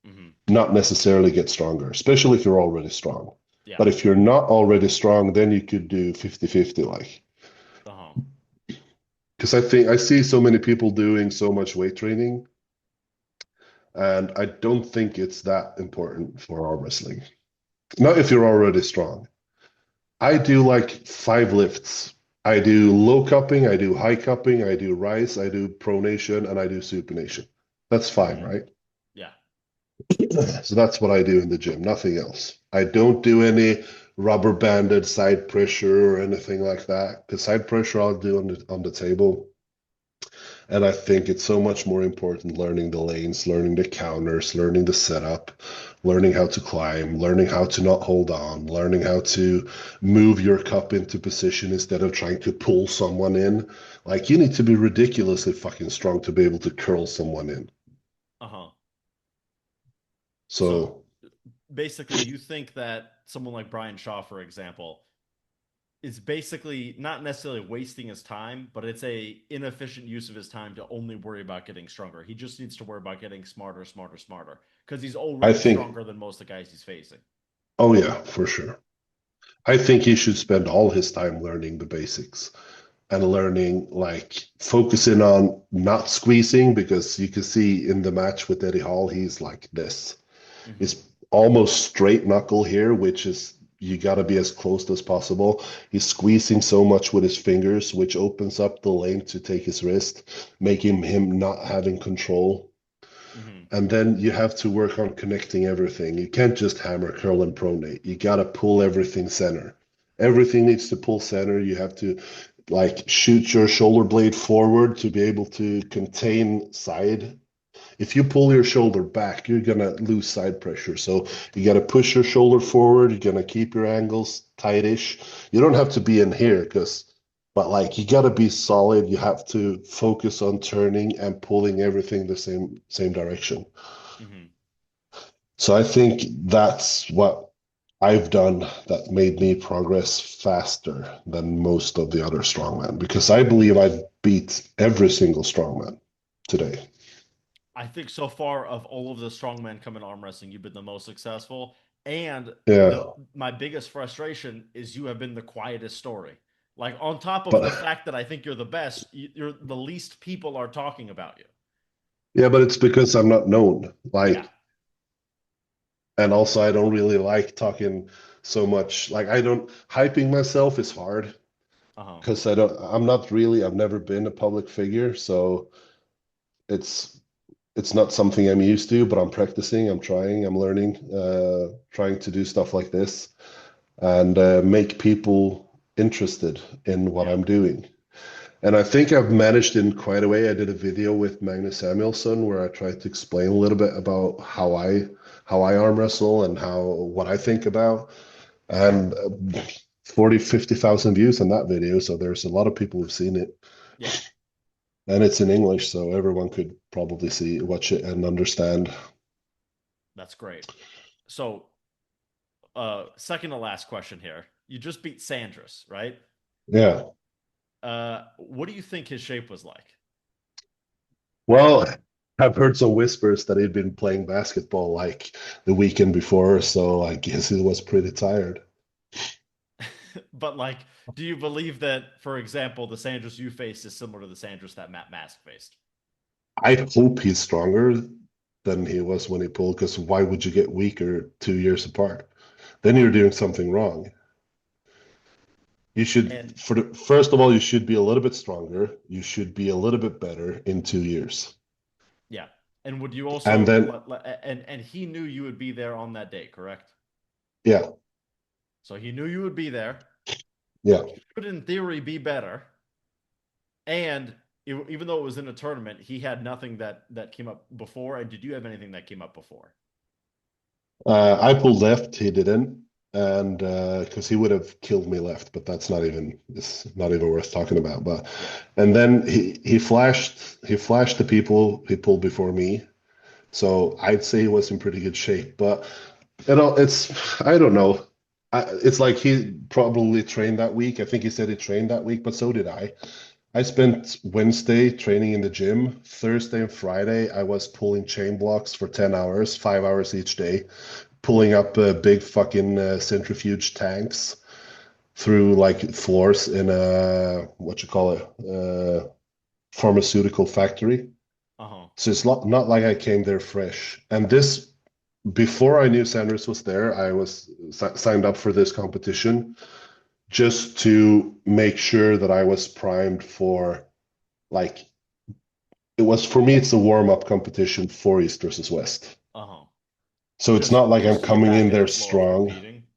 Mm-hmm. not necessarily get stronger, especially if you're already strong. Yeah. But if you're not already strong, then you could do 50-50 like. Uh-huh. Because I think I see so many people doing so much weight training, and I don't think it's that important for arm wrestling. Not if you're already strong. I do like 5 lifts. I do low cupping, I do high cupping, I do rise, I do pronation, and I do supination. That's fine, Mm-hmm. right? Yeah. So that's what I do in the gym, nothing else. I don't do any rubber banded side pressure or anything like that. The side pressure I'll do on the table. And I think it's so much more important learning the lanes, learning the counters, learning the setup, learning how to climb, learning how to not hold on, learning how to move your cup into position instead of trying to pull someone in. Like you need to be ridiculously fucking strong to be able to curl someone in. Uh-huh. So So basically you think that someone like Brian Shaw, for example, is basically not necessarily wasting his time, but it's a inefficient use of his time to only worry about getting stronger. He just needs to worry about getting smarter, smarter, smarter because he's I already think, stronger than most of the guys he's facing. oh yeah, for sure. I think he should spend all his time learning the basics. and learning, like focusing on not squeezing, because you can see in the match with Eddie Hall, he's like this. Hmm. It's almost straight knuckle here, which is you got to be as close as possible. He's squeezing so much with his fingers, which opens up the lane to take his wrist, making him not having control. Hmm. And then you have to work on connecting everything. You can't just hammer, curl, and pronate. You got to pull everything center. Everything needs to pull center. You have to like shoot your shoulder blade forward to be able to contain side. If you pull your shoulder back, you're gonna lose side pressure. So you got to push your shoulder forward. You're gonna keep your angles tightish. You don't have to be in here because, but like you got to be solid. You have to focus on turning and pulling everything the same direction. Hmm. So I think that's what I've done that made me progress faster than most of the other strongmen because I believe I've beat every single strongman today. I think so far of all of the strongmen coming arm wrestling, you've been the most successful. And the Yeah, my biggest frustration is you have been the quietest story. Like on top of the but fact that I think you're the best, you're the least people are talking about you. yeah, but it's because I'm not known. Yeah. Like, and also I don't really like talking so much. Like I don't hyping myself is hard Uh-huh. because I'm not really, I've never been a public figure, so it's it's not something I'm used to, but I'm practicing, I'm trying, I'm learning, trying to do stuff like this and make people interested in what Yeah. I'm doing. And I think I've managed in quite a way. I did a video with Magnus Samuelsson where I tried to explain a little bit about how I arm wrestle and how what I think about. And 40, 50,000 views on that video. So there's a lot of people who've seen it. Yeah. And it's in English, so everyone could probably see, watch it, and understand. That's great. So, second to last question here. You just beat Sandris, right? Yeah. What do you think his shape was like? Well, I've heard some whispers that he'd been playing basketball like the weekend before, so I guess he was pretty tired. But like, do you believe that, for example, the Sandris you faced is similar to the Sandris that Matt Mask faced? I hope he's stronger than he was when he pulled, because why would you get weaker 2 years apart? Then you're Uh-huh. doing something wrong. You should, And for the first of all, you should be a little bit stronger. You should be a little bit better in 2 years. yeah. And would you And also then, and he knew you would be there on that day, correct? yeah, So he knew you would be there. yeah. Could in theory be better. And even though it was in a tournament, he had nothing that came up before. And did you have anything that came up before? I pulled left, he didn't, and because he would have killed me left, but it's not even worth talking about. But Yeah. and then he flashed the people he pulled before me, so I'd say he was in pretty good shape. But it's I don't know. It's like he probably trained that week. I think he said he trained that week, but so did I. I spent Wednesday training in the gym. Thursday and Friday, I was pulling chain blocks for 10 hours, 5 hours each day, pulling up big fucking centrifuge tanks through like floors in a, what you call it, pharmaceutical factory. Uh-huh. So it's not like I came there fresh. And this, before I knew Sandris was there, I was signed up for this competition just to make sure that I was primed for like it was for me, it's a warm-up competition for East versus West. Uh-huh. So it's Just not like I'm just to get coming back in in there the flow of strong. competing.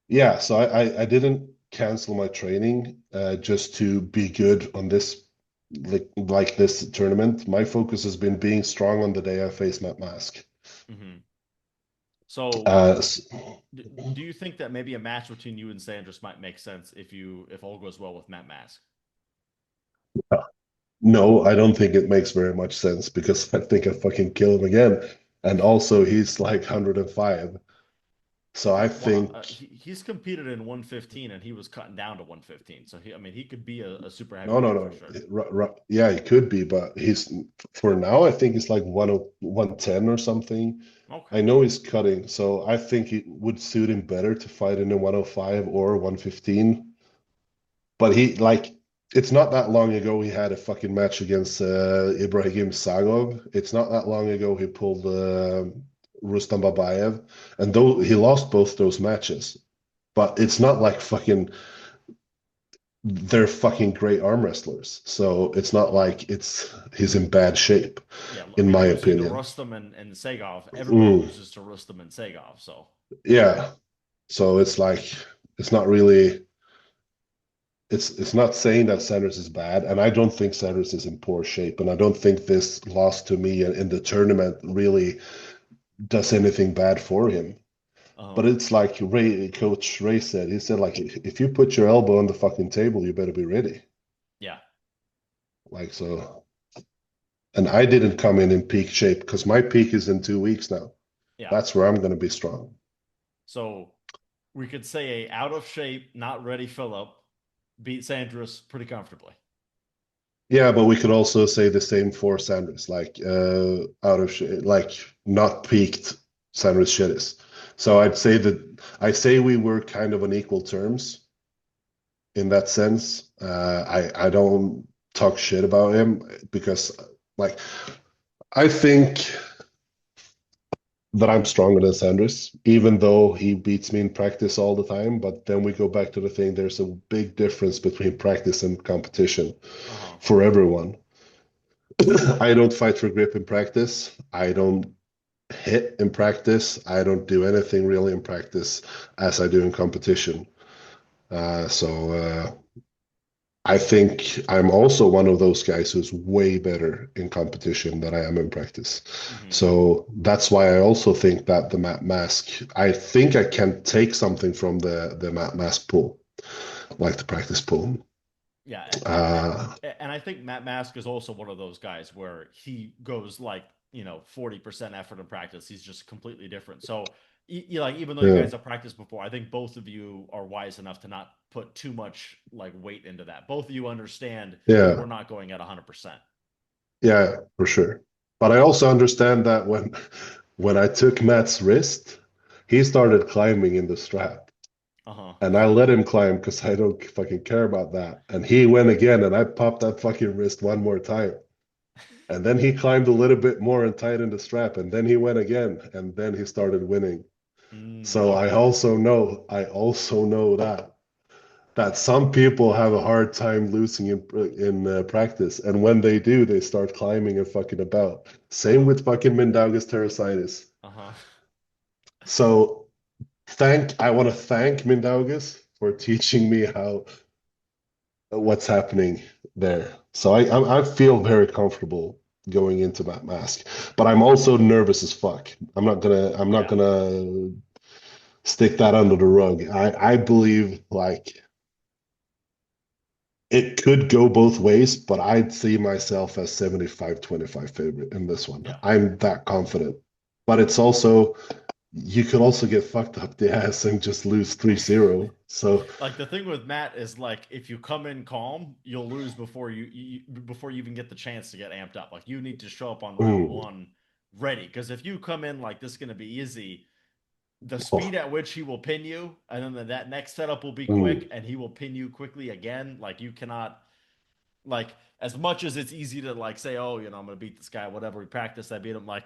Yeah, so I didn't cancel my training just to be good on this like this tournament. My focus has been being strong on the day I face Matt Mask. Hmm. So Uh, s- do you think that maybe a match between you and Sanders might make sense if all goes well with Matt Mask? no, I don't think it makes very much sense because I think I fucking kill him again. And also he's like 105. So I Well, think he's competed in 115 and he was cutting down to 115. So I mean, he could be a super no, no, heavyweight for no. sure. Yeah, he could be, but he's for now. I think it's like 110 or something. I Okay. know he's cutting, so I think it would suit him better to fight in a 105 or 115. But he like it's not that long ago he had a fucking match against Ibrahim Sagov. It's not that long ago he pulled Rustam Babayev, and though he lost both those matches, but it's not like fucking they're fucking great arm wrestlers. So it's not like he's in bad shape, Yeah, I in mean, my losing to opinion. Rustam and Segov, everybody Mm, loses to Rustam and Segov. So yeah. So it's like it's not really it's not saying that Sanders is bad, and I don't think Sanders is in poor shape, and I don't think this loss to me in the tournament really does anything bad for him. uh, But it's like Coach Ray said. He said like if you put your elbow on the fucking table, you better be ready. yeah, Like so, and I didn't come in peak shape because my peak is in 2 weeks now. yeah. That's where I'm going to be strong. So we could say a out of shape, not ready Philip beat Sandris pretty comfortably. Yeah, but we could also say the same for Sandris, like out of like not peaked Sandris Shedis. So Okay. I say we were kind of on equal terms in that sense. I don't talk shit about him because like I think that I'm stronger than Sanders, even though he beats me in practice all the time. But then we go back to the thing, there's a big difference between practice and competition Uh-huh. for everyone. I don't fight for grip in practice. I don't hit in practice. I don't do anything really in practice as I do in competition. So I think I'm also one of those guys who's way better in competition than I am in practice. Hmm. So that's why I also think that the mat mask, I think I can take something from the mat mask pool, like the practice pool. Yeah, Uh, and I think Matt Mask is also one of those guys where he goes like 40% effort in practice. He's just completely different. So like even though you yeah, guys have practiced before, I think both of you are wise enough to not put too much like weight into that. Both of you understand, hey, we're yeah, not going at 100%. yeah, for sure. But I also understand that when I took Matt's wrist, he started climbing in the strap. Uh-huh. And I let him climb because I don't fucking care about that. And he went again, and I popped that fucking wrist one more time. And then he climbed a little bit more and tightened the strap, and then he went again, and then he started winning. Mm, So okay. I also know that some people have a hard time losing in practice, and when they do, they start climbing and fucking about. Same Uh-huh. with fucking Mindaugas terrasitis. Uh-huh. So I want to thank Mindaugas for teaching me how what's happening there. So I feel very comfortable going into that mask, but I'm also nervous as fuck. I'm not Yeah. gonna stick that under the rug. I believe like it could go both ways, but I'd see myself as 75-25 favorite in this one. Yeah. I'm that confident. But it's also you could also get fucked up the ass and just lose 3-0. So Like the thing with Matt is like if you come in calm, you'll lose before before you even get the chance to get amped up. Like you need to show up on round mm, one ready because if you come in like this is going to be easy, the speed oh, at which he will pin you, and then that next setup will be quick, mm, and he will pin you quickly again. Like you cannot like as much as it's easy to like say, oh, I'm gonna beat this guy, whatever. We practice, I beat him. Like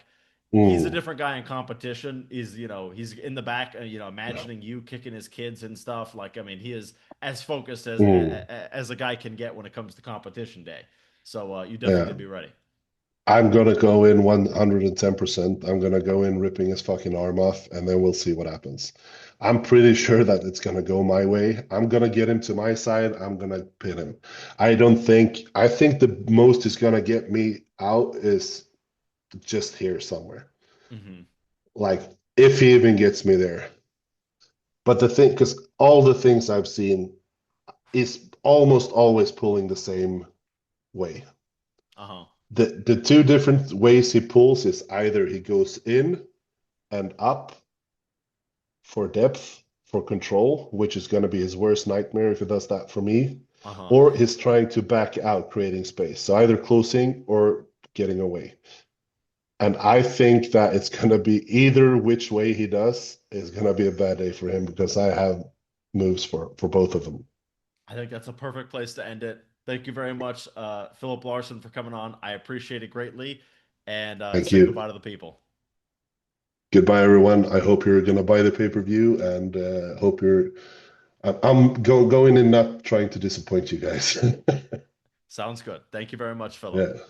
he's a mm, different guy in competition. Is he's in the back, imagining you kicking his kids and stuff. Like I mean, he is as focused mm. as a guy can get when it comes to competition day. So you definitely need Yeah. to be ready. I'm gonna go in 110%. I'm gonna go in ripping his fucking arm off, and then we'll see what happens. I'm pretty sure that it's gonna go my way. I'm gonna get him to my side. I'm gonna pin him. I think the most is gonna get me out is just here somewhere. Hmm. Like if he even gets me there. But the thing, because all the things I've seen is almost always pulling the same way. Uh huh. The two different ways he pulls is either he goes in and up for depth, for control, which is going to be his worst nightmare if he does that for me, Uh huh. or he's trying to back out, creating space. So either closing or getting away. And I think that it's going to be either which way he does is going to be a bad day for him because I have moves for both of them. I think that's a perfect place to end it. Thank you very much, Philip Larsson, for coming on. I appreciate it greatly. And Thank say you. goodbye to the people. Goodbye, everyone. I hope you're going to buy the pay-per-view and hope you're. Going in not trying to disappoint you guys. Sounds good. Thank you very much, Philip. Yeah.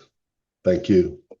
Thank you.